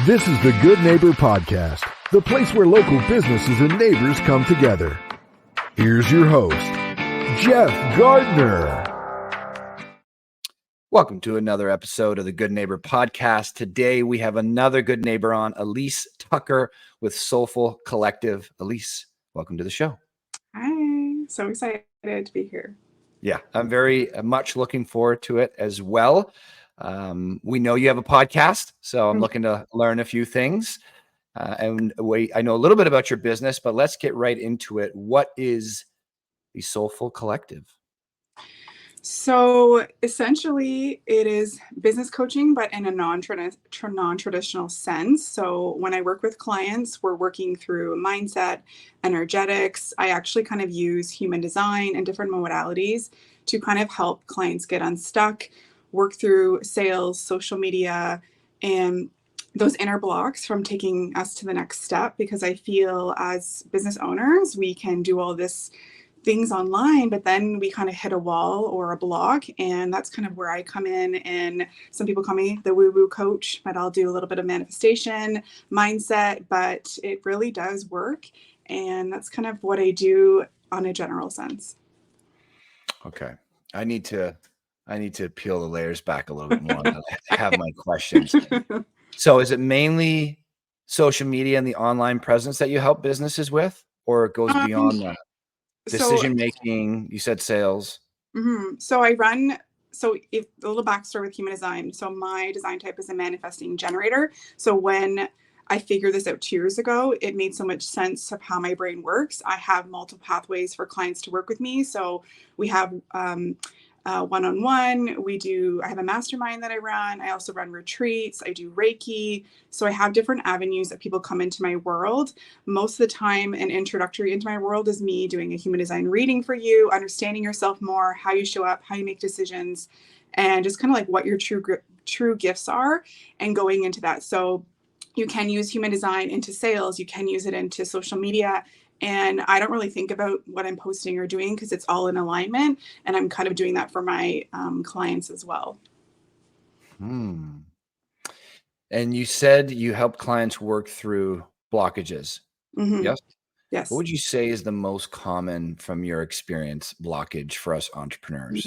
This is the Good Neighbor Podcast, the place where local businesses and neighbors come together. Here's your host, Jeff Gardner. Welcome to another episode of the Good Neighbor Podcast. Today we have another good neighbor on, Elyse Tucker with Soulful Collective. Elyse, welcome to the show. Hi, so excited to be here. Yeah, I'm very much looking forward to it as well. We know you have a podcast, so I'm looking to learn a few things. I know a little bit about your business, but let's get right into it. What is the Soulful Collective? So essentially, it is business coaching, but in a non-traditional sense. So when I work with clients, we're working through mindset, energetics. I actually kind of use human design and different modalities to kind of help clients get unstuck, work through sales, social media, and those inner blocks from taking us to the next step. Because I feel as business owners, we can do all this things online, but then we kind of hit a wall or a block, and that's kind of where I come in. And some people call me the woo-woo coach, but I'll do a little bit of manifestation, mindset, but it really does work. And that's kind of what I do on a general sense. Okay. I need to peel the layers back a little bit more. I have my questions. So is it mainly social media and the online presence that you help businesses with, or it goes beyond that? Decision making, you said sales. So if a little backstory with human design. So my design type is a manifesting generator. So when I figured this out 2 years ago, it made so much sense of how my brain works. I have multiple pathways for clients to work with me. So we have one-on-one. I have a mastermind that I run. I also run retreats. I do Reiki. So I have different avenues that people come into my world. Most of the time, an introductory into my world is me doing a human design reading for you, understanding yourself more, how you show up, how you make decisions, and just kind of like what your true gifts are, and going into that. So you can use human design into sales. You can use it into social media. And I don't really think about what I'm posting or doing because it's all in alignment. And I'm kind of doing that for my clients as well. And you said you help clients work through blockages. Yes? Yes. What would you say is the most common, from your experience, blockage for us entrepreneurs?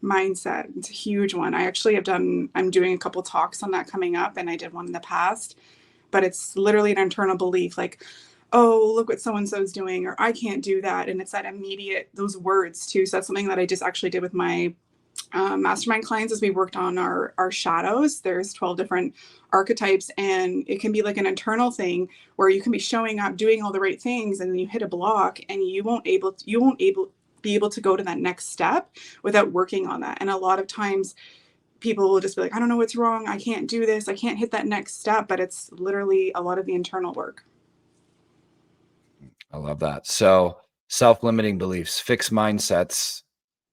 Mindset. It's a huge one. I'm doing a couple talks on that coming up, and I did one in the past, but it's literally an internal belief like, oh, look what so-and-so's doing, or I can't do that. And it's that immediate, those words too. So that's something that I just actually did with my mastermind clients as we worked on our shadows. There's 12 different archetypes, and it can be like an internal thing where you can be showing up, doing all the right things, and then you hit a block and you won't be able to go to that next step without working on that. And a lot of times people will just be like, I don't know what's wrong. I can't do this. I can't hit that next step, but it's literally a lot of the internal work. I love that. So self-limiting beliefs, fixed mindsets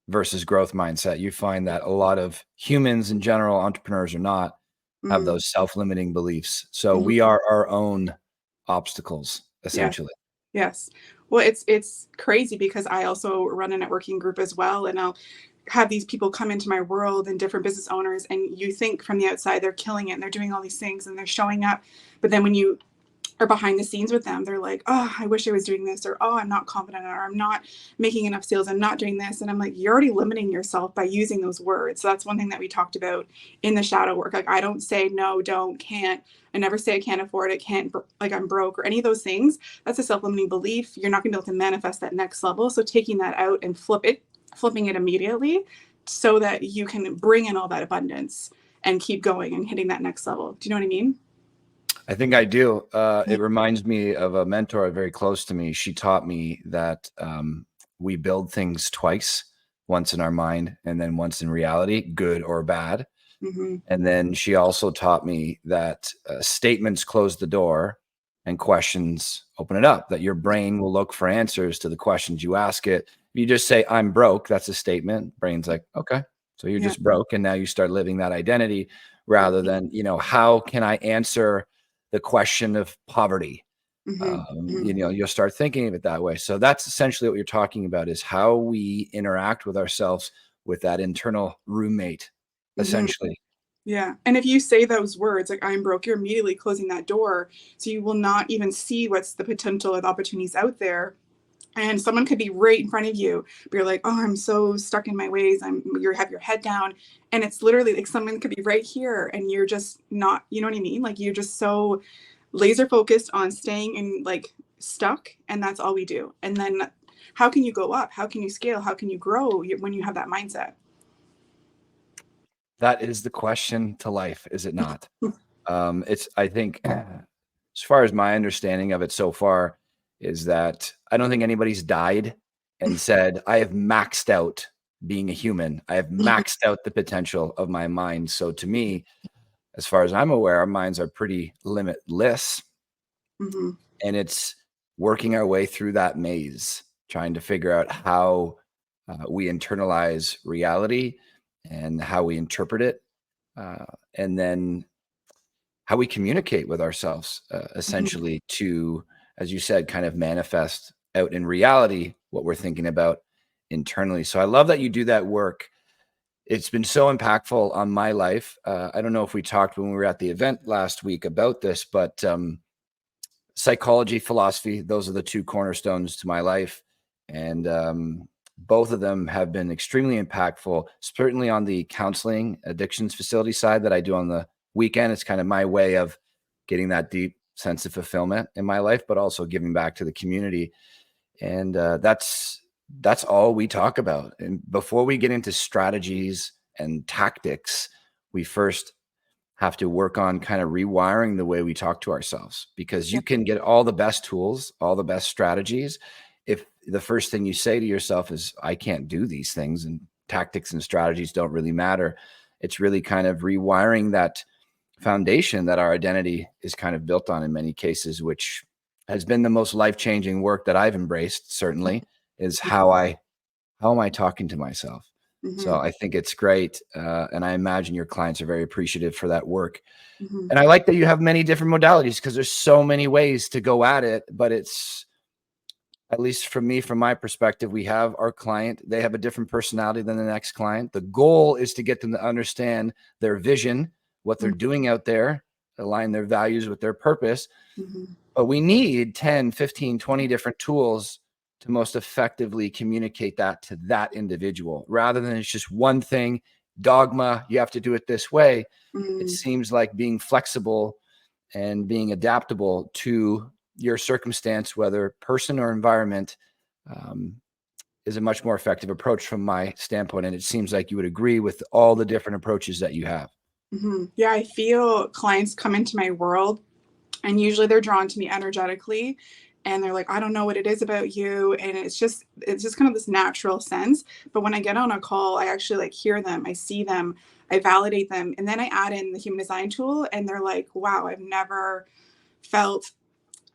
versus growth mindset. You find that a lot of humans in general, entrepreneurs or not, have those self-limiting beliefs. So we are our own obstacles, essentially. Yes. Well, it's crazy because I also run a networking group as well. And I'll have these people come into my world and different business owners. And you think from the outside, they're killing it and they're doing all these things and they're showing up. But then when you are behind the scenes with them, they're like, oh, I wish I was doing this, or, oh, I'm not confident, or I'm not making enough sales, I'm not doing this. And I'm like, you're already limiting yourself by using those words. So that's one thing that we talked about in the shadow work. Like, I don't say no, don't, can't. I never say I can't afford it, can't, like I'm broke, or any of those things. That's a self-limiting belief. You're not gonna be able to manifest that next level. So taking that out and flipping it immediately so that you can bring in all that abundance and keep going and hitting that next level. Do you know what I mean? I think I do. It reminds me of a mentor very close to me. She taught me that we build things twice, once in our mind and then once in reality, good or bad. And then she also taught me that statements close the door and questions open it up, that your brain will look for answers to the questions you ask it. If you just say, I'm broke, that's a statement. Brain's like, okay, so you're just broke. And now you start living that identity rather than, how can I answer the question of poverty? You'll start thinking of it that way. So that's essentially what you're talking about, is how we interact with ourselves with that internal roommate, essentially. Yeah. And if you say those words, like I'm broke, you're immediately closing that door. So you will not even see what's the potential of opportunities out there. And someone could be right in front of you, but you're like, oh, I'm so stuck in my ways. You have your head down. And it's literally like someone could be right here and you're just not, you know what I mean? Like you're just so laser focused on staying in like stuck. And that's all we do. And then how can you go up? How can you scale? How can you grow when you have that mindset? That is the question to life, is it not? I think, as far as my understanding of it so far, is that I don't think anybody's died and said, I have maxed out being a human. I have maxed out the potential of my mind. So to me, as far as I'm aware, our minds are pretty limitless. Mm-hmm. And it's working our way through that maze, trying to figure out how we internalize reality and how we interpret it. And then how we communicate with ourselves, essentially to, as you said, kind of manifest out in reality what we're thinking about internally. So I love that you do that work. It's been so impactful on my life. I don't know if we talked when we were at the event last week about this, but psychology, philosophy, those are the two cornerstones to my life. And both of them have been extremely impactful, certainly on the counseling addictions facility side that I do on the weekend. It's kind of my way of getting that deep sense of fulfillment in my life, but also giving back to the community. And that's all we talk about. And before we get into strategies and tactics, we first have to work on kind of rewiring the way we talk to ourselves, because you can get all the best tools, all the best strategies. If the first thing you say to yourself is, I can't do these things, and tactics and strategies don't really matter, it's really kind of rewiring that foundation that our identity is kind of built on in many cases, which has been the most life-changing work that I've embraced, certainly, is how am I talking to myself? Mm-hmm. So I think it's great. And I imagine your clients are very appreciative for that work. Mm-hmm. And I like that you have many different modalities, because there's so many ways to go at it. But it's, at least for me, from my perspective, we have our client. They have a different personality than the next client. The goal is to get them to understand their vision, what they're doing out there, align their values with their purpose. Mm-hmm. But we need 10, 15, 20 different tools to most effectively communicate that to that individual, rather than it's just one thing, dogma, you have to do it this way. Mm-hmm. It seems like being flexible and being adaptable to your circumstance, whether person or environment, is a much more effective approach from my standpoint. And it seems like you would agree with all the different approaches that you have. Mm-hmm. Yeah, I feel clients come into my world and usually they're drawn to me energetically and they're like, I don't know what it is about you. And it's just kind of this natural sense. But when I get on a call, I actually like hear them, I see them, I validate them. And then I add in the human design tool and they're like, wow, I've never felt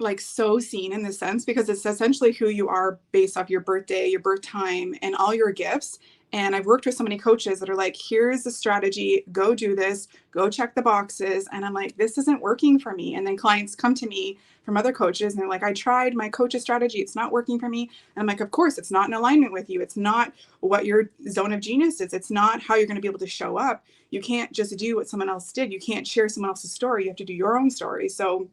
like so seen in this sense, because it's essentially who you are based off your birthday, your birth time, and all your gifts. And I've worked with so many coaches that are like, here's the strategy, go do this, go check the boxes. And I'm like, this isn't working for me. And then clients come to me from other coaches and they're like, I tried my coach's strategy, it's not working for me. And I'm like, of course, it's not in alignment with you. It's not what your zone of genius is. It's not how you're going to be able to show up. You can't just do what someone else did. You can't share someone else's story. You have to do your own story. So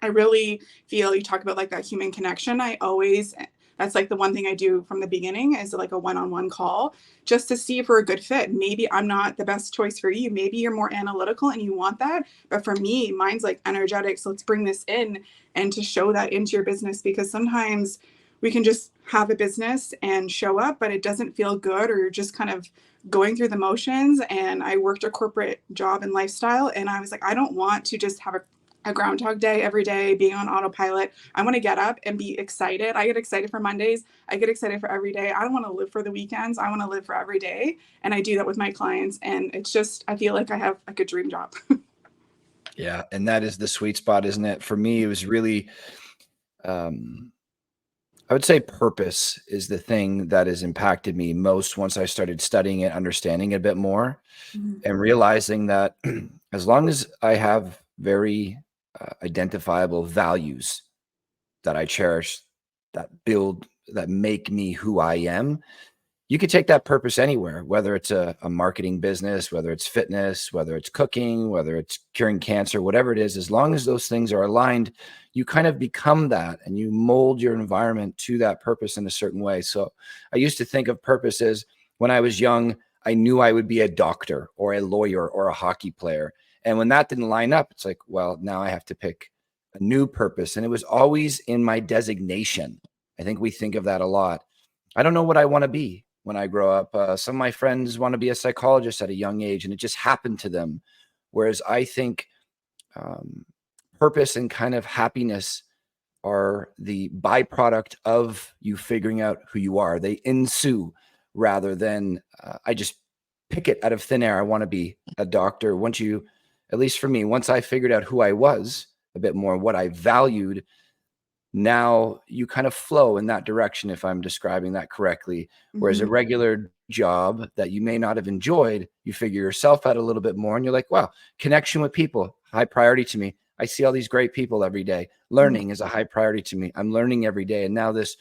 I really feel, you talk about like that human connection. That's like the one thing I do from the beginning is like a one-on-one call just to see if we're a good fit. Maybe I'm not the best choice for you. Maybe you're more analytical and you want that. But for me, mine's like energetic. So let's bring this in and to show that into your business, because sometimes we can just have a business and show up, but it doesn't feel good, or you're just kind of going through the motions. And I worked a corporate job and lifestyle. And I was like, I don't want to just have a Groundhog Day every day, being on autopilot. I want to get up and be excited. I get excited for Mondays. I get excited for every day. I don't want to live for the weekends. I want to live for every day. And I do that with my clients. And it's just, I feel like I have like a dream job. Yeah. And that is the sweet spot, isn't it? For me, it was really, I would say purpose is the thing that has impacted me most once I started studying it, understanding it a bit more, and realizing that as long as I have very identifiable values that I cherish, that make me who I am, you could take that purpose anywhere, whether it's a marketing business, whether it's fitness, whether it's cooking, whether it's curing cancer, whatever it is, as long as those things are aligned, you kind of become that and you mold your environment to that purpose in a certain way. So I used to think of purpose as when I was young, I knew I would be a doctor or a lawyer or a hockey player. And when that didn't line up, it's like, well, now I have to pick a new purpose. And it was always in my designation. I think we think of that a lot. I don't know what I want to be when I grow up. Some of my friends want to be a psychologist at a young age, and it just happened to them. Whereas I think purpose and kind of happiness are the byproduct of you figuring out who you are. They ensue rather than I just pick it out of thin air. I want to be a doctor. Once you, at least for me, once I figured out who I was a bit more, what I valued, now you kind of flow in that direction, if I'm describing that correctly. Whereas a regular job that you may not have enjoyed, you figure yourself out a little bit more and you're like, wow, connection with people, high priority to me. I see all these great people every day. Learning is a high priority to me. I'm learning every day. And now this,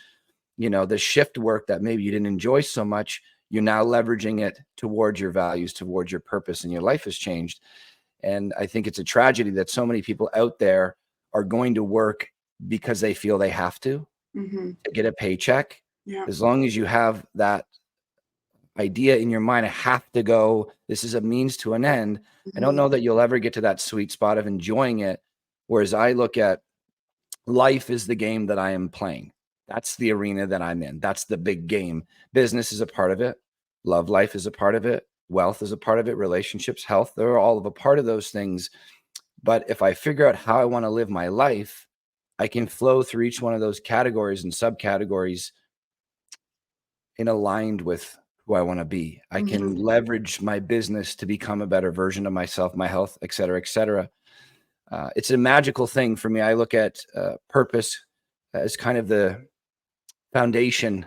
the shift work that maybe you didn't enjoy so much, you're now leveraging it towards your values, towards your purpose, and your life has changed. And I think it's a tragedy that so many people out there are going to work because they feel they have to get a paycheck. Yeah. As long as you have that idea in your mind, I have to go, this is a means to an end. I don't know that you'll ever get to that sweet spot of enjoying it. Whereas I look at life is the game that I am playing. That's the arena that I'm in. That's the big game. Business is a part of it. Love life is a part of it. Wealth is a part of it. Relationships, health, they're all of a part of those things. But if I figure out how I want to live my life, I can flow through each one of those categories and subcategories in aligned with who I want to be. I can leverage my business to become a better version of myself, my health, et cetera, et cetera. It's a magical thing for me. I look at purpose as kind of the foundation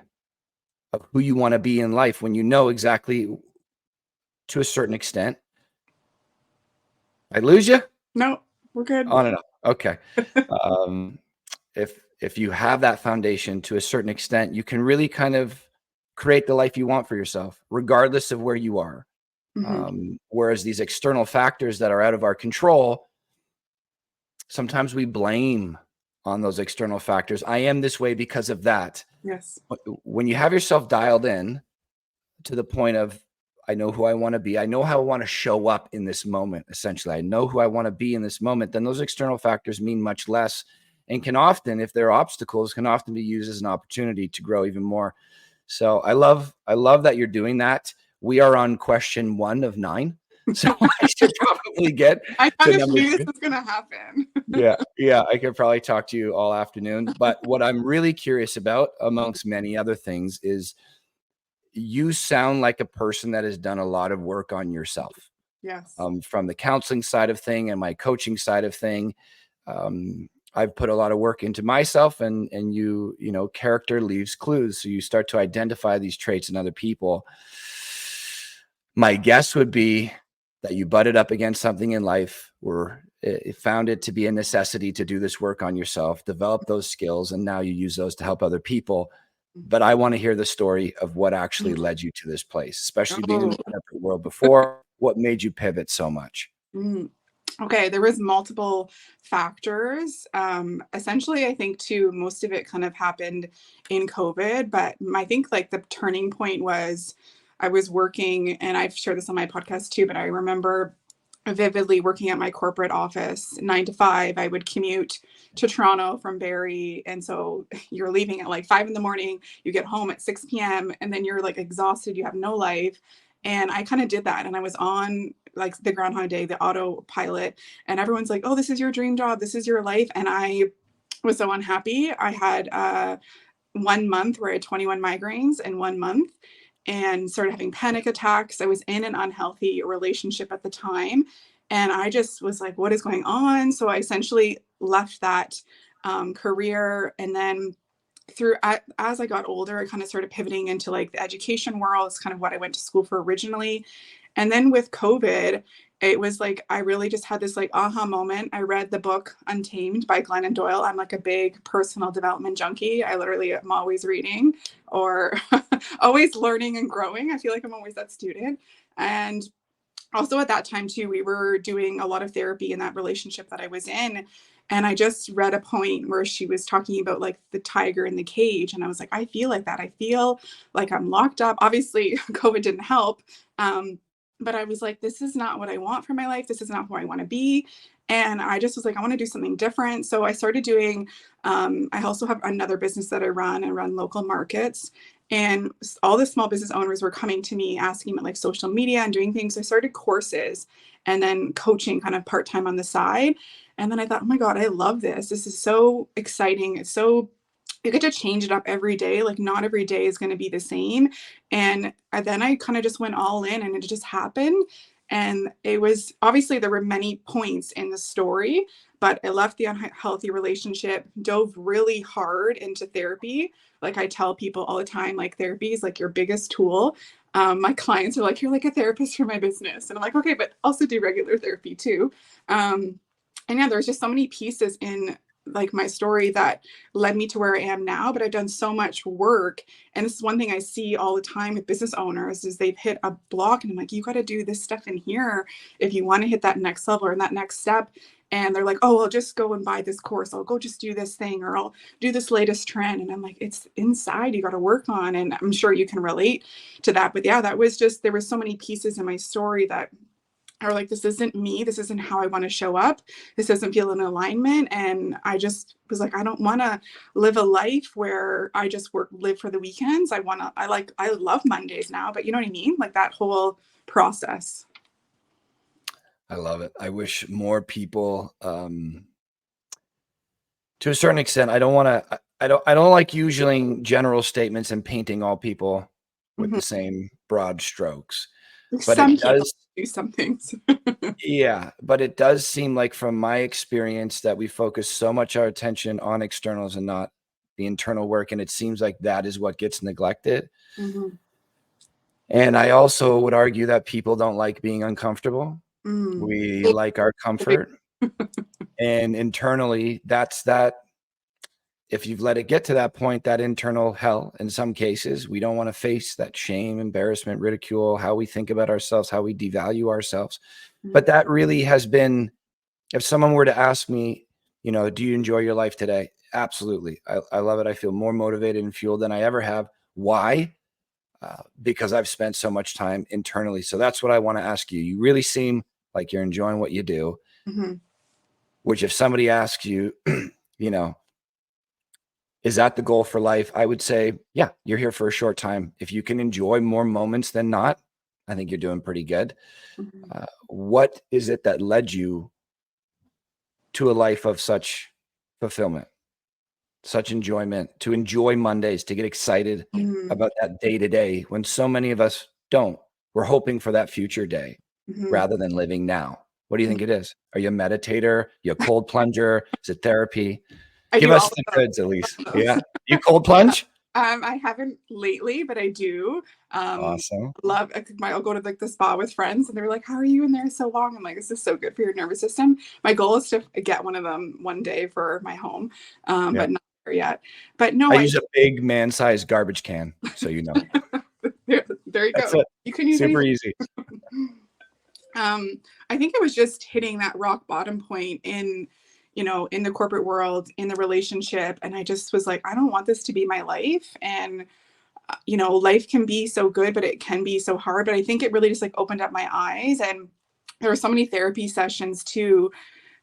of who you want to be in life when you know exactly to a certain extent. I lose you? No, we're good. On and off. Okay. If you have that foundation to a certain extent, you can really kind of create the life you want for yourself, regardless of where you are. Whereas these external factors that are out of our control, sometimes we blame on those external factors. I am this way because of that. Yes. When you have yourself dialed in to the point of, I know who I want to be, I know how I want to show up in this moment, essentially, I know who I want to be in this moment, then those external factors mean much less and can often, if they're obstacles, can often be used as an opportunity to grow even more. So I love that you're doing that. We are on question 1 of 9. So I should probably get I to kind of number knew 2. this was going to happen. Yeah. I could probably talk to you all afternoon. But what I'm really curious about, amongst many other things, is you sound like a person that has done a lot of work on yourself. Yes. From the counseling side of thing and my coaching side of thing. I've put a lot of work into myself, and character leaves clues. So you start to identify these traits in other people. My guess would be that you butted up against something in life where it found it to be a necessity to do this work on yourself, develop those skills, and now you use those to help other people. But I want to hear the story of what actually led you to this place, especially being in the corporate world before. What made you pivot so much? Okay, there was multiple factors. Essentially, I think too, most of it kind of happened in COVID, but I think like the turning point was I was working, and I've shared this on my podcast too, but I remember vividly working at my corporate office 9 to 5. I would commute to Toronto from Barrie. And so you're leaving at like 5 a.m. You get home at 6 p.m. and then you're like exhausted. You have no life. And I kind of did that. And I was on like the Groundhog Day, the autopilot, and everyone's like, oh, this is your dream job. This is your life. And I was so unhappy. I had 1 month where I had 21 migraines in 1 month and started having panic attacks. I was in an unhealthy relationship at the time. And I just was like, what is going on? So I essentially left that career. And then as I got older, I kind of started pivoting into like the education world. It's kind of what I went to school for originally. And then with COVID, it was like, I really just had this like aha moment. I read the book Untamed by Glennon Doyle. I'm like a big personal development junkie. I literally am always reading, or always learning and growing. I feel like I'm always that student. And also at that time too, we were doing a lot of therapy in that relationship that I was in. And I just read a point where she was talking about like the tiger in the cage. And I was like, I feel like that. I feel like I'm locked up. Obviously, COVID didn't help. But I was like, this is not what I want for my life. This is not who I want to be. And I just was like, I want to do something different. So I started doing, I also have another business that I run local markets. And all the small business owners were coming to me asking about like social media and doing things. So I started courses and then coaching kind of part-time on the side. And then I thought, oh my God, I love this. This is so exciting. It's so, you get to change it up every day. Like not every day is going to be the same. And then I kind of just went all in and it just happened. And it was obviously there were many points in the story, but I left the unhealthy relationship, dove really hard into therapy. Like I tell people all the time, like therapy is like your biggest tool. My clients are like, you're like a therapist for my business. And I'm like, okay, but also do regular therapy too. And yeah, there's just so many pieces in like my story that led me to where I am now, but I've done so much work. And this is one thing I see all the time with business owners is they've hit a block and I'm like, you got to do this stuff in here if you want to hit that next level or that next step. And they're like, oh, I'll just go and buy this course. I'll go just do this thing or I'll do this latest trend. And I'm like, it's inside you got to work on. And I'm sure you can relate to that. But yeah, that was just, there were so many pieces in my story that are like, this isn't me. This isn't how I want to show up. This doesn't feel in alignment. And I just was like, I don't want to live a life where I just live for the weekends. I love Mondays now, but you know what I mean? Like that whole process. I love it. I wish more people, to a certain extent, I don't like using general statements and painting all people with the same broad strokes. But Some it people does do some things. Yeah, but it does seem like from my experience that we focus so much our attention on externals and not the internal work. And it seems like that is what gets neglected. Mm-hmm. And I also would argue that people don't like being uncomfortable. Mm. We like our comfort. And internally, that's that. If you've let it get to that point, that internal hell, in some cases, we don't want to face that shame, embarrassment, ridicule, how we think about ourselves, how we devalue ourselves. But that really has been, if someone were to ask me, do you enjoy your life today? Absolutely. I love it. I feel more motivated and fueled than I ever have. Why? Because I've spent so much time internally. So that's what I want to ask you. You really seem like you're enjoying what you do, which if somebody asks you, is that the goal for life? I would say, yeah, you're here for a short time. If you can enjoy more moments than not, I think you're doing pretty good. What is it that led you to a life of such fulfillment, such enjoyment, to enjoy Mondays, to get excited about that day to day when so many of us don't? We're hoping for that future day rather than living now. What do you think it is? Are you a meditator? You a cold plunger? Is it therapy? Give us the goods, Elyse. Yeah. You cold plunge? I haven't lately, but I do. Awesome. I'll go to like the spa with friends and they're like, how are you in there so long? I'm like, this is so good for your nervous system. My goal is to get one of them one day for my home, but not there yet. But no, I use a big man-sized garbage can, so you know. there you go. It. You can use super anything. easy. I think it was just hitting that rock bottom point in the corporate world, in the relationship. And I just was like, I don't want this to be my life. And, life can be so good, but it can be so hard. But I think it really just like opened up my eyes. And there were so many therapy sessions too,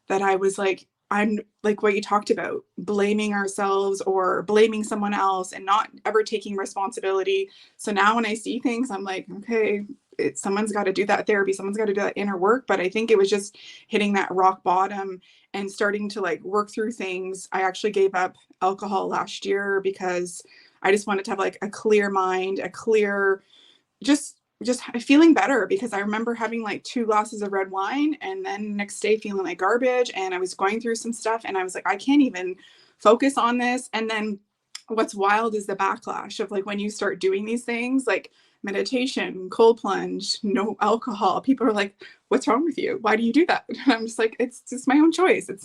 that I was like, I'm like what you talked about, blaming ourselves or blaming someone else and not ever taking responsibility. So now when I see things, I'm like, okay, someone's got to do that therapy. Someone's got to do that inner work. But I think it was just hitting that rock bottom and starting to like work through things. I actually gave up alcohol last year because I just wanted to have like a clear mind, a clear, just feeling better, because I remember having like 2 glasses of red wine and then next day feeling like garbage. And I was going through some stuff and I was like, I can't even focus on this. And then what's wild is the backlash of like when you start doing these things like meditation, cold plunge, no alcohol. People are like, what's wrong with you? Why do you do that? And I'm just like, it's just my own choice. It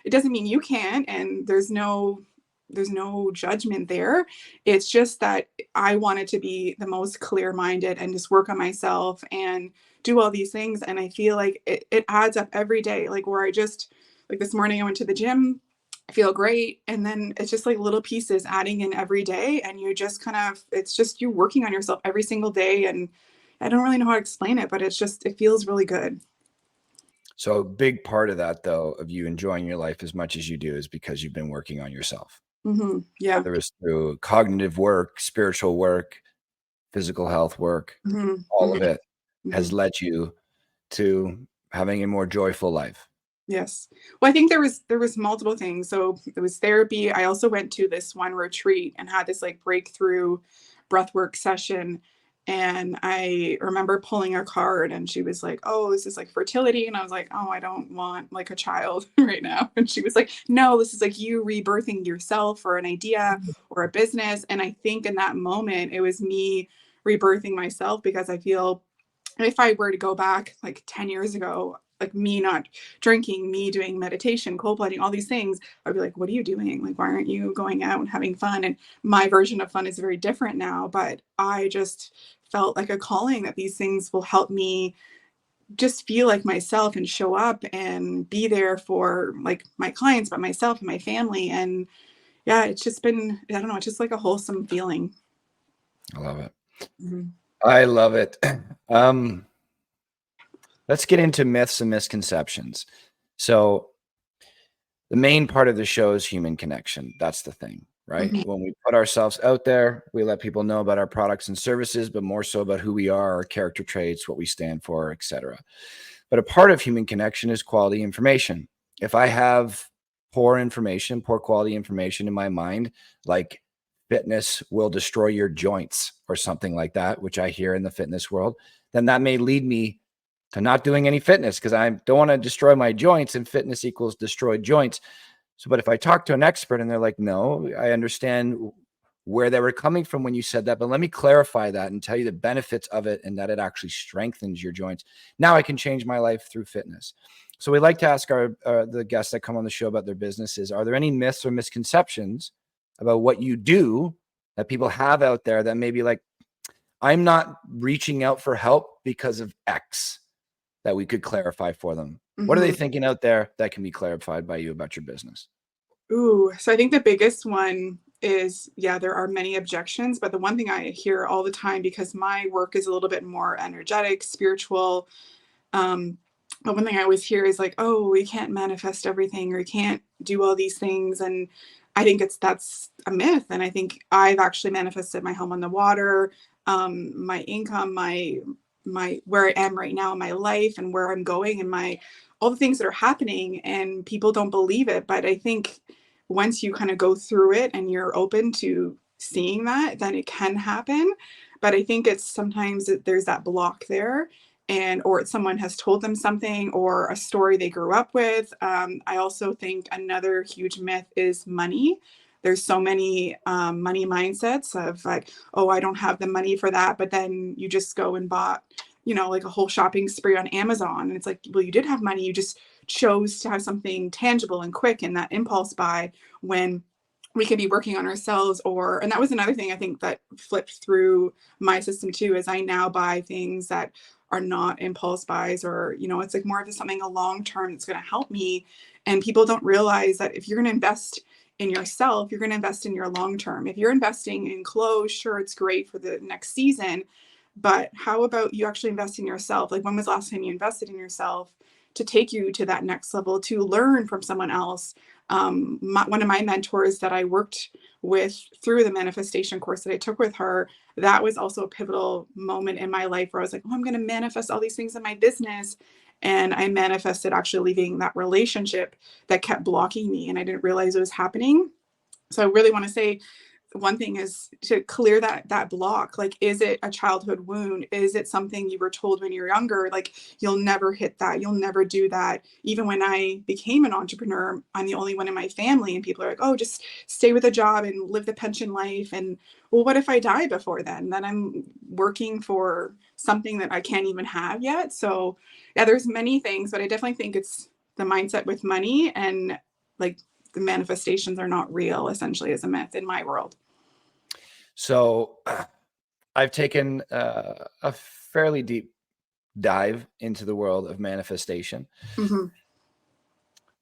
doesn't mean you can't. And there's no there's no judgment there. It's just that I wanted to be the most clear-minded and just work on myself and do all these things. And I feel like it adds up every day. Like where I just, like this morning I went to the gym, I feel great. And then it's just like little pieces adding in every day. And you just kind of, it's just you working on yourself every single day. And I don't really know how to explain it, but it's just, it feels really good. So a big part of that, though, of you enjoying your life as much as you do is because you've been working on yourself. Mm-hmm. Yeah. Whether it's through cognitive work, spiritual work, physical health work, Mm-hmm. all Mm-hmm. of it has led you to having a more joyful life. Yes. Well, I think there was multiple things. So it was therapy. I also went to this one retreat and had this like breakthrough breathwork session. And I remember pulling a card and she was like, "Oh, this is like fertility." And I was like, "Oh, I don't want like a child right now." And she was like, "No, this is like you rebirthing yourself or an idea or a business." And I think in that moment, it was me rebirthing myself, because I feel if I were to go back like 10 years ago, like me not drinking, me doing meditation, cold plunge, all these things, I'd be like, "What are you doing? Like, why aren't you going out and having fun?" And my version of fun is very different now, but I just felt like a calling that these things will help me just feel like myself and show up and be there for like my clients, but myself and my family. And yeah, it's just been, I don't know, it's just like a wholesome feeling. I love it. Mhm. I love it. Let's get into myths and misconceptions. So the main part of the show is human connection. That's the thing, right? Mhm. When we put ourselves out there, we let people know about our products and services, but more so about who we are, our character traits, what we stand for, etc. But a part of human connection is quality information. If I have poor information, poor quality information in my mind, like fitness will destroy your joints or something like that, which I hear in the fitness world, then that may lead me to not doing any fitness because I don't want to destroy my joints, and fitness equals destroyed joints. So, but if I talk to an expert and they're like, "No, I understand where they were coming from when you said that, but let me clarify that and tell you the benefits of it and that it actually strengthens your joints. Now I can change my life through fitness." So we like to ask the guests that come on the show about their businesses, are there any myths or misconceptions about what you do that people have out there that maybe like, I'm not reaching out for help because of X, that we could clarify for them? What are they Mhm. thinking out there that can be clarified by you about your business? Ooh, so I think the biggest one is, yeah, there are many objections, but the one thing I hear all the time, because my work is a little bit more energetic, spiritual, um, but one thing I always hear is like, "Oh, we can't manifest everything, or you can't do all these things." And I think that's a myth. And I think I've actually manifested my home on the water, my income, my where I am right now in my life and where I'm going and my all the things that are happening, and people don't believe it. But I think once you kind of go through it and you're open to seeing that, then it can happen. But I think it's sometimes there's that block there, and or someone has told them something or a story they grew up with. I also think another huge myth is money. There's so many money mindsets of like, "Oh, I don't have the money for that," but then you just go and bought, like a whole shopping spree on Amazon, and it's like, well, you did have money, you just chose to have something tangible and quick, and that impulse buy, when we could be working on ourselves. Or, and that was another thing I think that flipped through my system too, is I now buy things that are not impulse buys, or it's like more of something a long term that's going to help me. And people don't realize that if you're going to invest in yourself, you're going to invest in your long term. If you're investing in clothes, sure, it's great for the next season, but how about you actually invest in yourself? Like, when was the last time you invested in yourself to take you to that next level, to learn from someone else? One of my mentors that I worked with through the manifestation course that I took with her, that was also a pivotal moment in my life where I was like, "Oh, I'm going to manifest all these things in my business." And I manifested actually leaving that relationship that kept blocking me, and I didn't realize it was happening. So I really want to say, one thing is to clear that block. Like, is it a childhood wound? Is it something you were told when you're younger, like, you'll never hit that, you'll never do that? Even when I became an entrepreneur, I'm the only one in my family, and people are like, "Oh, just stay with a job and live the pension life." And well, what if I die before then I'm working for something that I can't even have yet? So yeah, there's many things, but I definitely think it's the mindset with money, and like the manifestations are not real, essentially, is a myth in my world. So I've taken a fairly deep dive into the world of manifestation. Mm-hmm.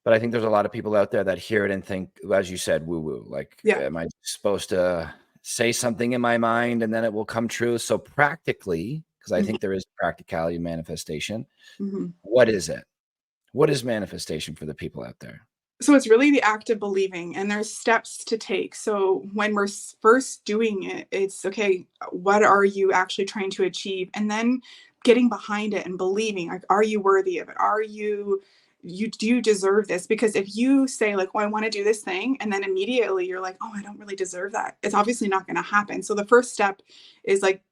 But I think there's a lot of people out there that hear it and think, as you said, woo woo. Like, am I supposed to say something in my mind and then it will come true? So practically, because I think there is practicality in manifestation, what is it? What is manifestation for the people out there? So it's really the act of believing, and there's steps to take. So when we're first doing it, it's okay, what are you actually trying to achieve? And then getting behind it and believing, like, are you worthy of it? Do you deserve this? Because if you say like, oh, I want to do this thing, and then immediately you're like, oh, I don't really deserve that, it's obviously not going to happen. So the first step is like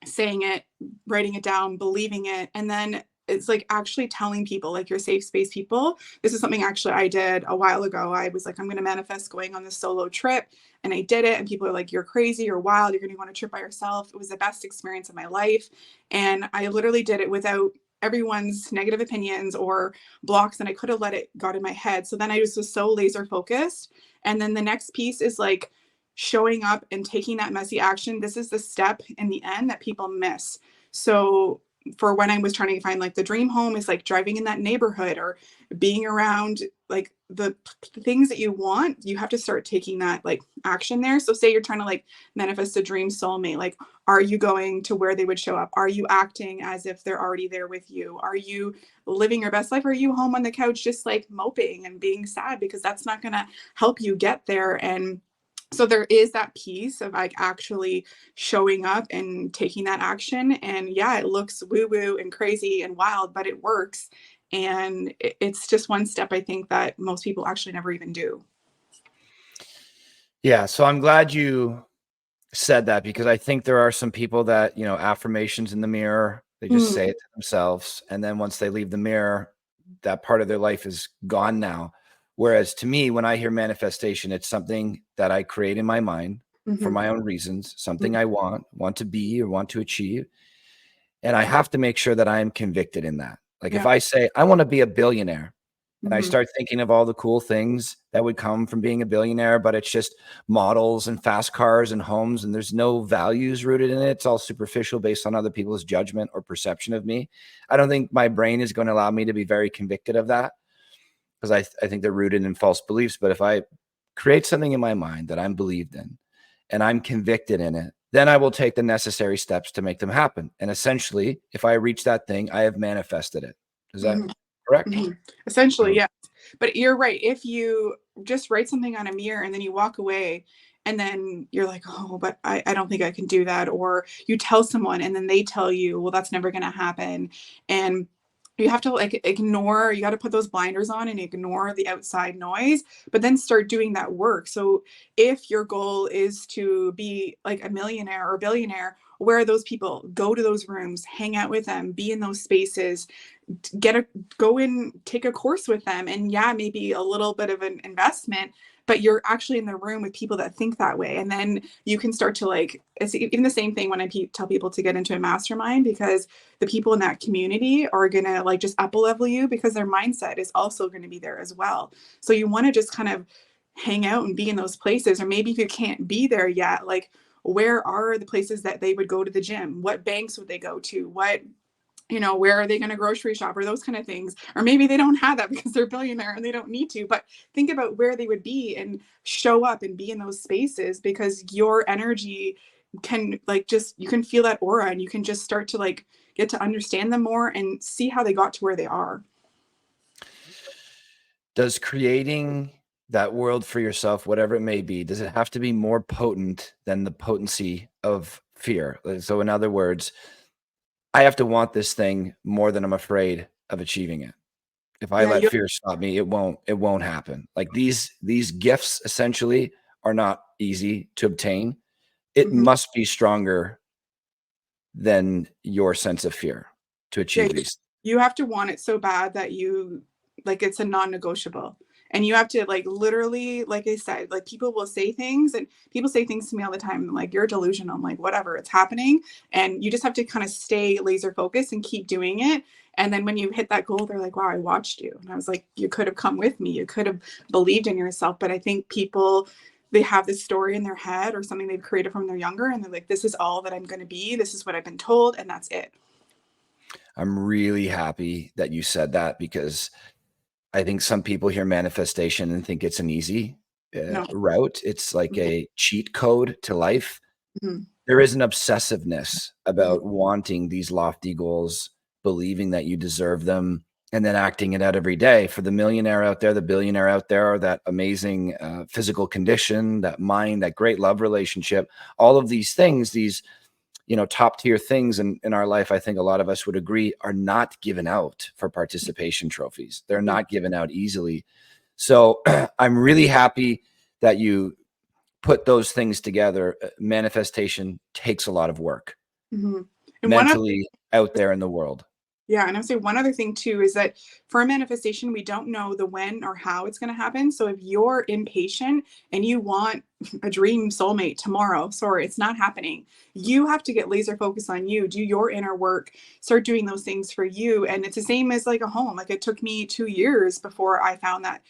saying it, writing it down, believing it, and then it's like actually telling people, like your safe space people. This is something actually I did a while ago. I was like, I'm going to manifest going on this solo trip, and I did it, and people are like, you're crazy, you're wild, you're going to want a trip by yourself. It was the best experience of my life, and I literally did it without everyone's negative opinions or blocks, and I could have let it got in my head. So then I just was so laser focused. And then the next piece is like showing up and taking that messy action. This is the step in the end that people miss. So for when I was trying to find like the dream home, is like driving in that neighborhood or being around like the things that you want. You have to start taking that like action there. So say you're trying to like manifest a dream soulmate, like, are you going to where they would show up? Are you acting as if they're already there with you? Are you living your best life? Are you home on the couch just like moping and being sad? Because that's not going to help you get there. And so there is that piece of like actually showing up and taking that action. And yeah, it looks woo woo and crazy and wild, but it works. And it's just one step, I think, that most people actually never even do. Yeah. So I'm glad you said that, because I think there are some people that, affirmations in the mirror, they just say it to themselves. And then once they leave the mirror, that part of their life is gone now. Whereas to me, when I hear manifestation, it's something that I create in my mind for my own reasons, something I want to be or want to achieve. And I have to make sure that I am convicted in that. Like if I say, I want to be a billionaire, and I start thinking of all the cool things that would come from being a billionaire, but it's just models and fast cars and homes, and there's no values rooted in it. It's all superficial based on other people's judgment or perception of me. I don't think my brain is going to allow me to be very convicted of that, because I think they're rooted in false beliefs. But if I create something in my mind that I'm believed in and I'm convicted in it, then I will take the necessary steps to make them happen. And essentially, if I reach that thing, I have manifested it. Is that correct? Essentially, yes. But you're right. If you just write something on a mirror and then you walk away and then you're like, oh, but I don't think I can do that. Or you tell someone and then they tell you, well, that's never going to happen. And you have to like ignore, you got to put those blinders on and ignore the outside noise, but then start doing that work. So if your goal is to be like a millionaire or billionaire, where are those people? Go to those rooms, hang out with them, be in those spaces, go in, take a course with them. And yeah, maybe a little bit of an investment, but you're actually in the room with people that think that way. And then you can start to like, it's even the same thing when I tell people to get into a mastermind, because the people in that community are going to like just up level you, because their mindset is also going to be there as well. So you want to just kind of hang out and be in those places. Or maybe if you can't be there yet, like, where are the places that they would go to the gym? What banks would they go to? Where are they going to grocery shop, or those kind of things? Or maybe they don't have that because they're billionaire and they don't need to, but think about where they would be and show up and be in those spaces, because your energy can like you can feel that aura, and you can just start to like get to understand them more and see how they got to where they are. Does creating that world for yourself, whatever it may be, does it have to be more potent than the potency of fear? So in other words, I have to want this thing more than I'm afraid of achieving it. If I let fear stop me, it won't happen. Like these gifts essentially are not easy to obtain. It must be stronger than your sense of fear to achieve these. You have to want it so bad that you like, it's a non-negotiable. And you have to like literally, like I said, like people will say things, and people say things to me all the time. I'm like, you're delusional. I'm like, whatever, it's happening. And you just have to kind of stay laser focused and keep doing it. And then when you hit that goal, they're like, wow, I watched you. And I was like, you could have come with me. You could have believed in yourself. But I think people, they have this story in their head or something they've created from when they're younger. And they're like, this is all that I'm going to be. This is what I've been told. And that's it. I'm really happy that you said that, because I think some people hear manifestation and think it's an easy No. route. It's like a cheat code to life. Mhm. There is an obsessiveness about wanting these lofty goals, believing that you deserve them, and then acting it out every day. For the millionaire out there, the billionaire out there, that amazing physical condition, that mind, that great love relationship, all of these things, these top tier things in our life, I think a lot of us would agree, are not given out for participation trophies. They're not given out easily. So I'm really happy that you put those things together. Manifestation takes a lot of work, And mentally out there in the world. yeah, and I would say one other thing too is that for a manifestation, we don't know the when or how it's going to happen. So if you're impatient and you want a dream soulmate tomorrow, sorry, it's not happening. You have to get laser focused on you, do your inner work, start doing those things for you. And it's the same as like a home. Like it took me 2 years before I found that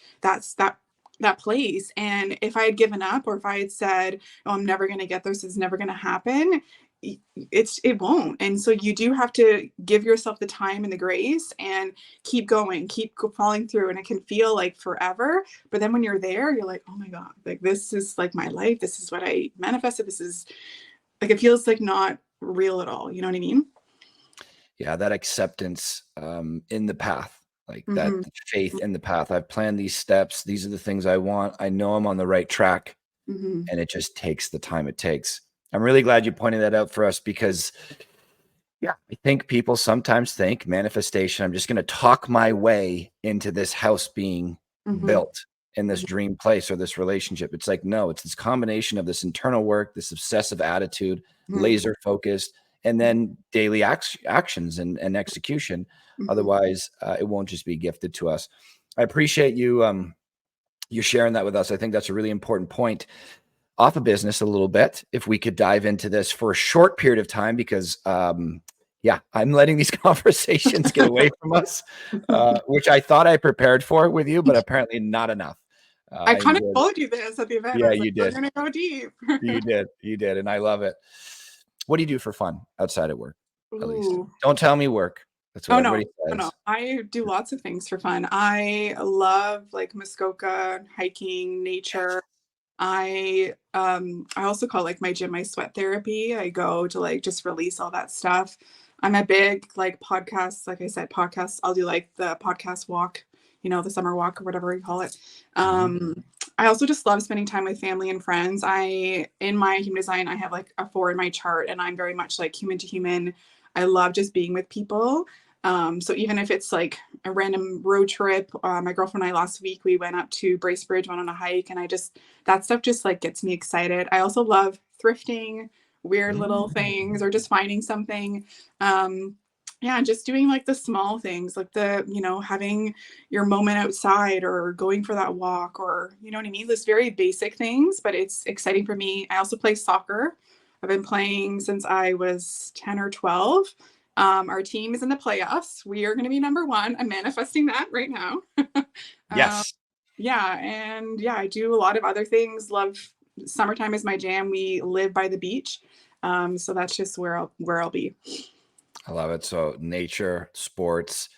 place. And if I had given up, or if I had said, oh, I'm never going to get this, it's never going to happen, it won't. And so you do have to give yourself the time and the grace and keep going, falling through. And it can feel like forever, but then when you're there, you're like, oh my God, like this is like my life, this is what I manifested, this is like, it feels like not real at all, you know what I mean? Yeah, that acceptance in the path, like that Mm-hmm. faith in the path. I've planned these steps. These are the things I want. I know I'm on the right track, Mm-hmm. and it just takes the time it takes. I'm really glad you pointed that out for us, because yeah, I think people sometimes think manifestation, I'm just going to talk my way into this house being Mm-hmm. built in this dream place or this relationship. It's like, no, it's this combination of this internal work, this obsessive attitude, Mm-hmm. laser focused, and then daily actions and execution. Mm-hmm. Otherwise, it won't just be gifted to us. I appreciate you you sharing that with us. I think that's a really important point. Off of business a little bit, if we could dive into this for a short period of time, because yeah, I'm letting these conversations get away from us, which I thought I prepared for with you, but apparently not enough. I I kind of enjoyed it. told you this at the event. I Yeah, was like, you we're did. gonna go deep. You did, and I love it. What do you do for fun outside of work, Elyse? Ooh. Don't tell me work. That's what Oh no, everybody oh, no. says. I do lots of things for fun. I love like Muskoka, hiking, nature. I also call like my gym my sweat therapy. I go to like just release all that stuff. I'm a big like podcasts, like I said, podcasts. I'll do like the podcast walk, the summer walk or whatever you call it. Mhm. I also just love spending time with family and friends. In my human design, I have like a 4 in my chart, and I'm very much like human to human. I love just being with people. So even if it's like a random road trip, my girlfriend and I last week, we went up to Bracebridge, went on a hike, and that stuff just like gets me excited. I also love thrifting, weird little things, or just finding something. Yeah, just doing like the small things, like having your moment outside or going for that walk, or, you know what I mean? Just very basic things, but it's exciting for me. I also play soccer. I've been playing since I was 10 or 12. Our team is in the playoffs. We are going to be number one. I'm manifesting that right now. um, Yes. yeah. And yeah, I do a lot of other things. Love summertime is my jam. We live by the beach. So that's just where I'll be. I love it. So nature, sports,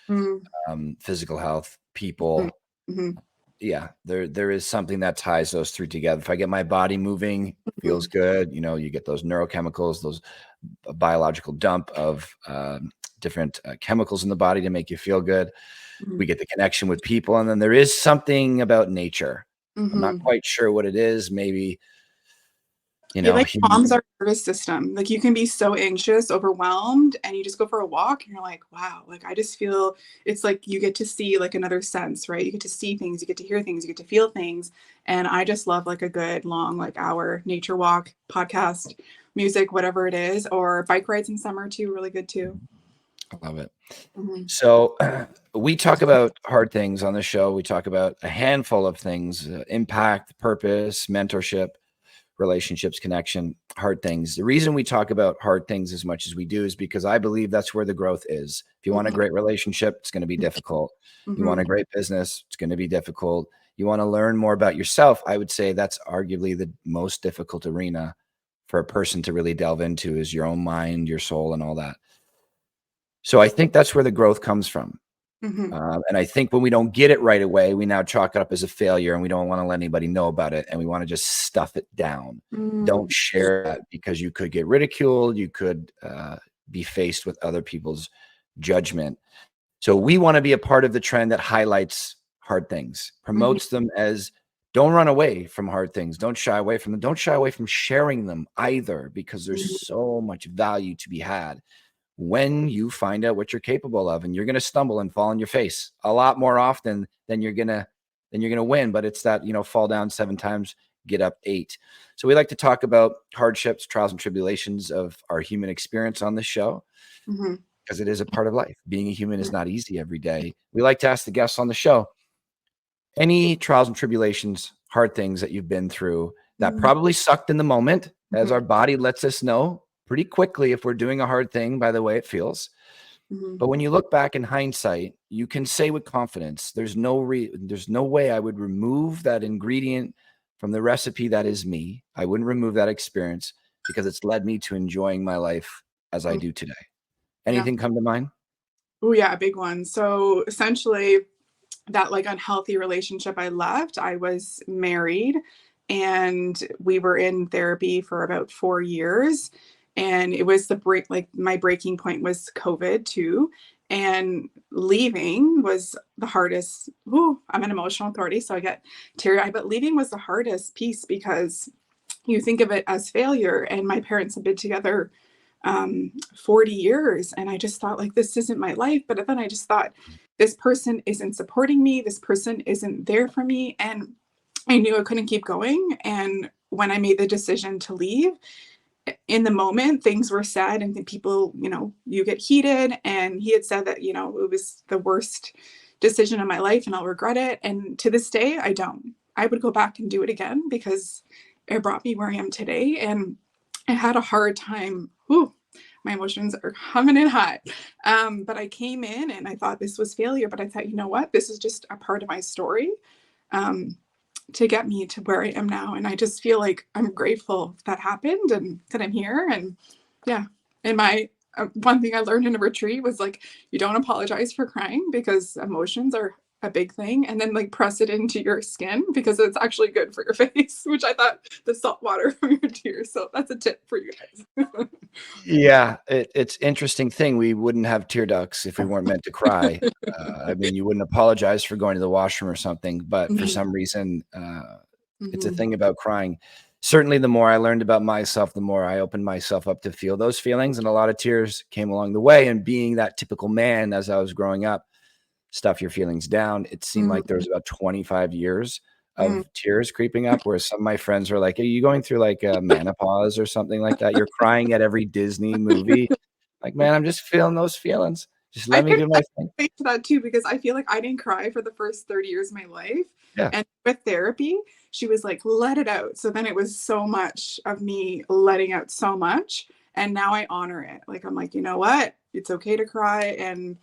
physical health, people. Mm-hmm. Yeah, there is something that ties those three together. If I get my body moving, feels good. You get those neurochemicals, those biological dump of different chemicals in the body to make you feel good. Mm-hmm. We get the connection with people, and then there is something about nature. I'm not Mm-hmm. quite sure what it is. Maybe It like human. calms our nervous system. Like you can be so anxious, overwhelmed, and you just go for a walk and you're like, wow, like I just feel it's like you get to see like another sense, right? You get to see things, you get to hear things, you get to feel things. And I just love like a good long like hour nature walk, podcast, music, whatever it is, or bike rides in summer too, really good too. I love it. Mhm. So we talk about hard things on the show. We talk about a handful of things, impact, purpose, mentorship, relationships, connection, hard things. The reason we talk about hard things as much as we do is because I believe that's where the growth is. If you want a Mhm. great relationship, it's going to be difficult. You want a Mhm. great business, it's going to be difficult. You want to learn more about yourself, I would say that's arguably the most difficult arena for a person to really delve into is your own mind, your soul, and all that. So I think that's where the growth comes from. Mhm. And I think when we don't get it right away, we now chalk it up as a failure and we don't want to let anybody know about it. And we want to just stuff it down. Mm. Don't share that because you could get ridiculed. You could be faced with other people's judgment. So we want to be a part of the trend that highlights hard things, Mhm. promotes them as don't run away from hard things. Don't shy away from them. Don't shy away from sharing them either, because there's Mhm. so much value to be had when you find out what you're capable of, and you're going to stumble and fall on your face a lot more often than you're going to win. But it's that, fall down 7 times, get up 8. So we like to talk about hardships, trials, and tribulations of our human experience on this show Mhm. because it is a part of life. Being a human is not easy every day. We like to ask the guests on the show, any trials and tribulations, hard things that you've been through that Mhm. probably sucked in the moment, as Mhm. our body lets us know pretty quickly if we're doing a hard thing by the way it feels. Mhm. But when you look back in hindsight, you can say with confidence, there's no way I would remove that ingredient from the recipe that is me. I wouldn't remove that experience because it's led me to enjoying my life as I Mm. do today. Yeah. Anything come to mind? Oh yeah, a big one. So essentially that like unhealthy relationship I left, I was married and we were in therapy for about 4 years. And it was the break, like my breaking point was COVID too. And leaving was the hardest. Ooh, I'm an emotional authority, so I get teary eyed, but leaving was the hardest piece because you think of it as failure. And my parents have been together 40 years. And I just thought, like, this isn't my life. But then I just thought, this person isn't supporting me. This person isn't there for me. And I knew I couldn't keep going. And when I made the decision to leave, in the moment, things were said, and people, you get heated. And he had said that, it was the worst decision of my life and I'll regret it. And to this day, I don't. I would go back and do it again because it brought me where I am today. And I had a hard time. Whew, my emotions are humming and hot. But I came in and I thought this was failure. But I thought, you know what? This is just a part of my story. Um, to get me to where I am now. And I just feel like I'm grateful that happened and that I'm here. And yeah, and my one thing I learned in a retreat was like, you don't apologize for crying because emotions are a big thing. And then like press it into your skin because it's actually good for your face, which I thought the salt water from your tears. So that's a tip for you guys. Yeah, it's interesting thing. We wouldn't have tear ducts if we weren't meant to cry. I mean, you wouldn't apologize for going to the washroom or something, but for Mhm. some reason, it's a Mhm. thing about crying. Certainly, the more I learned about myself, the more I opened myself up to feel those feelings, and a lot of tears came along the way. And being that typical man as I was growing up, stuff your feelings down. It seemed like there Mhm. was about 25 years Mhm. of tears creeping up, where some of my friends were like, "Are you going through like a menopause or something like that? You're crying at every Disney movie." Like, man, I'm just feeling those feelings. Just I let me could do my thing. relate to that too because I feel like I didn't cry for the first 30 years of my life. Yeah. And with therapy, she was like, let it out. So then it was so much of me letting out so much. And now I honor it. Like, I'm like, you know what? It's okay to cry. And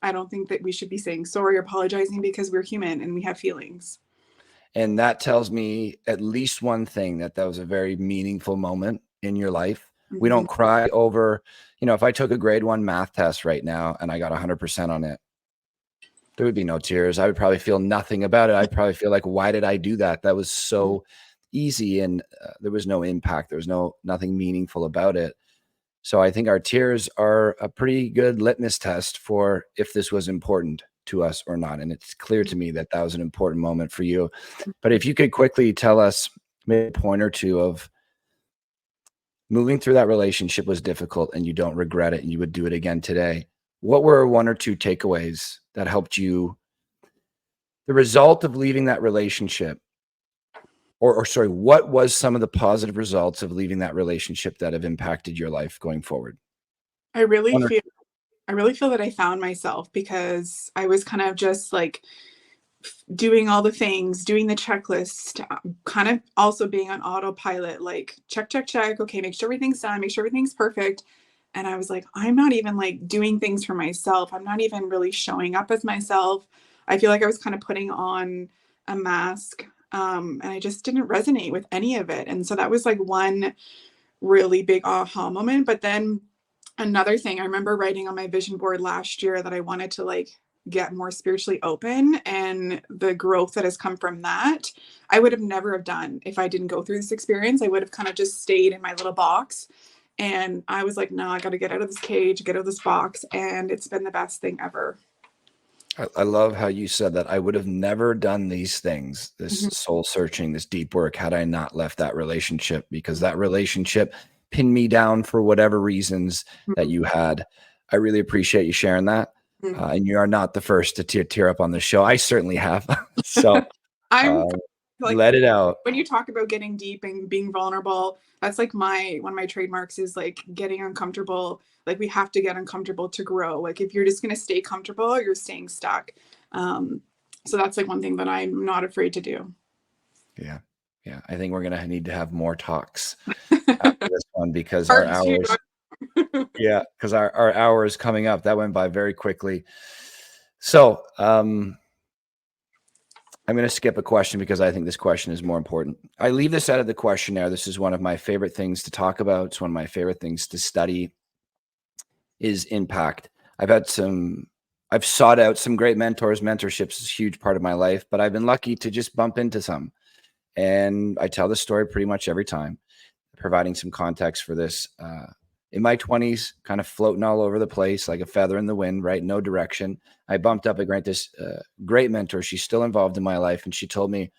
I don't think that we should be saying sorry or apologizing because we're human and we have feelings. And that tells me at least one thing, that was a very meaningful moment in your life. We Mhm. don't cry over, if I took a grade 1 math test right now and I got 100% on it, there would be no tears. I would probably feel nothing about it. I'd probably feel like, why did I do that? That was so easy, and there was no impact. There was nothing meaningful about it. So I think our tears are a pretty good litmus test for if this was important to us or not. And it's clear to me that that was an important moment for you. But if you could quickly tell us maybe a point or two of moving through that relationship was difficult and you don't regret it and you would do it again today, what were 1 or 2 takeaways that helped you, the result of leaving that relationship, or sorry, what was some of the positive results of leaving that relationship that have impacted your life going forward? I really 1 or feel 2. I really feel that I found myself because I was kind of just like doing all the things, doing the checklist, kind of also being on autopilot, like check, check, check. Okay, make sure everything's done, make sure everything's perfect. And I was like, I'm not even like doing things for myself. I'm not even really showing up as myself. I feel like I was kind of putting on a mask. And I just didn't resonate with any of it. And so that was like one really big aha moment. But then another thing, I remember writing on my vision board last year that I wanted to like get more spiritually open, and the growth that has come from that, I would have never have done if I didn't go through this experience. I would have kind of just stayed in my little box. And I was like, no, I got to get out of this cage, get out of this box. And it's been the best thing ever. I love how you said that. I would have never done these things, this soul searching, this deep work, had I not left that relationship, because that relationship pinned me down for whatever reasons that you had. I really appreciate you sharing that. And you are not the first to tear up on the show. I certainly have. So I'm like, let it out. When you talk about getting deep and being vulnerable, that's like one of my trademarks is like getting uncomfortable. Like we have to get uncomfortable to grow. Like if you're just going to stay comfortable, you're staying stuck. So that's like one thing that I'm not afraid to do. Yeah. Yeah. I think we're going to need to have more talks after this one, because our hours, because our hour is coming up. That went by very quickly. So, I'm going to skip a question because I think this question is more important. I leave this out of the questionnaire. This is one of my favorite things to talk about. It's one of my favorite things to study, is impact. I've sought out some great mentors. Mentorships is a huge part of my life, but I've been lucky to just bump into some. And I tell this story pretty much every time, providing some context for this. In my 20s, kind of floating all over the place like a feather in the wind, right? No direction. I bumped up against this great mentor. She's still involved in my life. And she told me,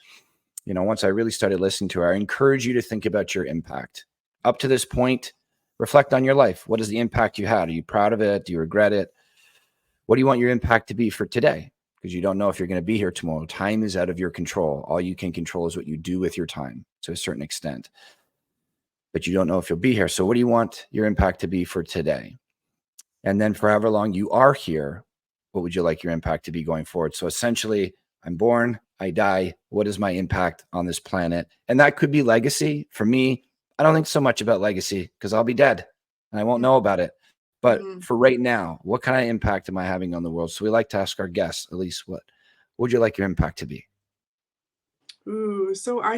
once I really started listening to her, I encourage you to think about your impact. Up to this point, reflect on your life. What is the impact you had? Are you proud of it? Do you regret it? What do you want your impact to be for today? Because you don't know if you're going to be here tomorrow. Time is out of your control. All you can control is what you do with your time to a certain extent. But you don't know if you'll be here. So what do you want your impact to be for today? And then for however long you are here, what would you like your impact to be going forward? So essentially, I'm born, I die. What is my impact on this planet? And that could be legacy. For me, I don't think so much about legacy because I'll be dead and I won't know about it. But for right now, what kind of impact am I having on the world? So we like to ask our guests, Elyse, what would you like your impact to be? Ooh, so I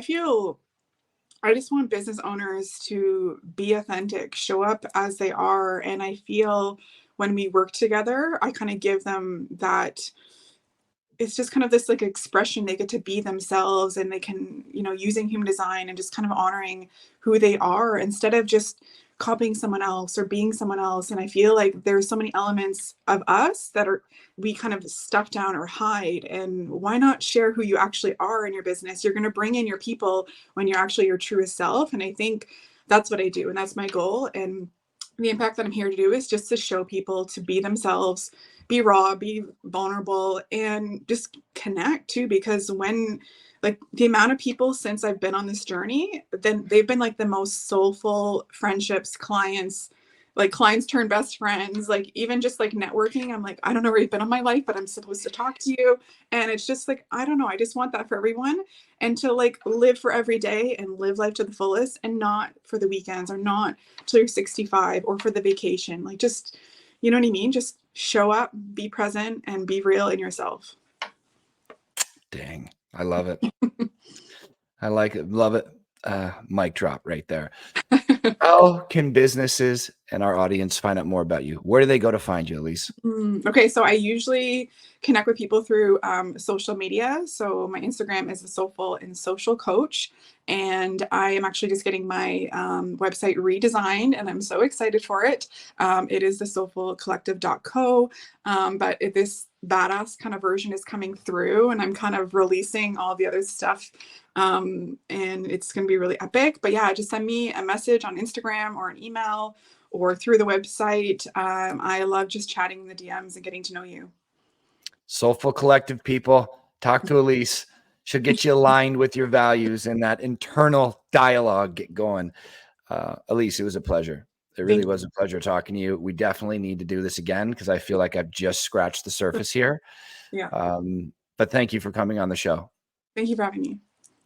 just want business owners to be authentic, show up as they are. And I feel when we work together, I kind of give them that. It's just kind of this like expression. They get to be themselves, and they can, using human design and just kind of honoring who they are instead of just copying someone else or being someone else. And I feel like there's so many elements of us that we kind of stuff down or hide. And why not share who you actually are in your business? You're going to bring in your people when you're actually your truest self. And I think that's what I do. And that's my goal. And the impact that I'm here to do is just to show people to be themselves, be raw, be vulnerable, and just connect too. Because when like the amount of people since I've been on this journey, then they've been like the most soulful friendships, clients turn best friends, like even just like networking. I'm like, I don't know where you've been in my life, but I'm supposed to talk to you. And it's just like, I don't know. I just want that for everyone, and to like live for every day and live life to the fullest, and not for the weekends or not till you're 65 or for the vacation. Like just, you know what I mean? Just show up, be present, and be real in yourself. Dang. I love it. I like it. Love it. Mic drop right there. How can businesses and our audience find out more about you? Where do they go to find you, Elyse? Okay, so I usually connect with people through social media. So my Instagram is the Soulful and Social Coach, and I am actually just getting my website redesigned, and I'm so excited for it. It is the soulfulcollective.co, but this badass kind of version is coming through, and I'm kind of releasing all the other stuff, and it's going to be really epic. But yeah, just send me a message on Instagram or an email or through the website. I love just chatting in the DMs and getting to know you. Soulful Collective people, talk to Elyse. She'll get you aligned with your values and that internal dialogue get going. Elyse, it was a pleasure. It really was a pleasure talking to you. We definitely need to do this again because I feel like I've just scratched the surface here. Yeah. But thank you for coming on the show. Thank you for having me.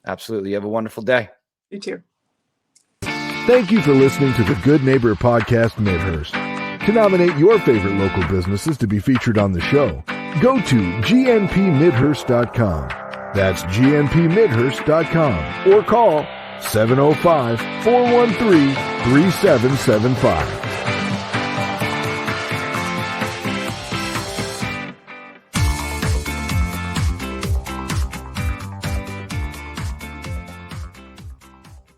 Absolutely. You have a wonderful day. You too. Thank you for listening to the Good Neighbor Podcast Midhurst. To nominate your favorite local businesses to be featured on the show, go to gnpmidhurst.com. That's gnpmidhurst.com or call 705-413-3775.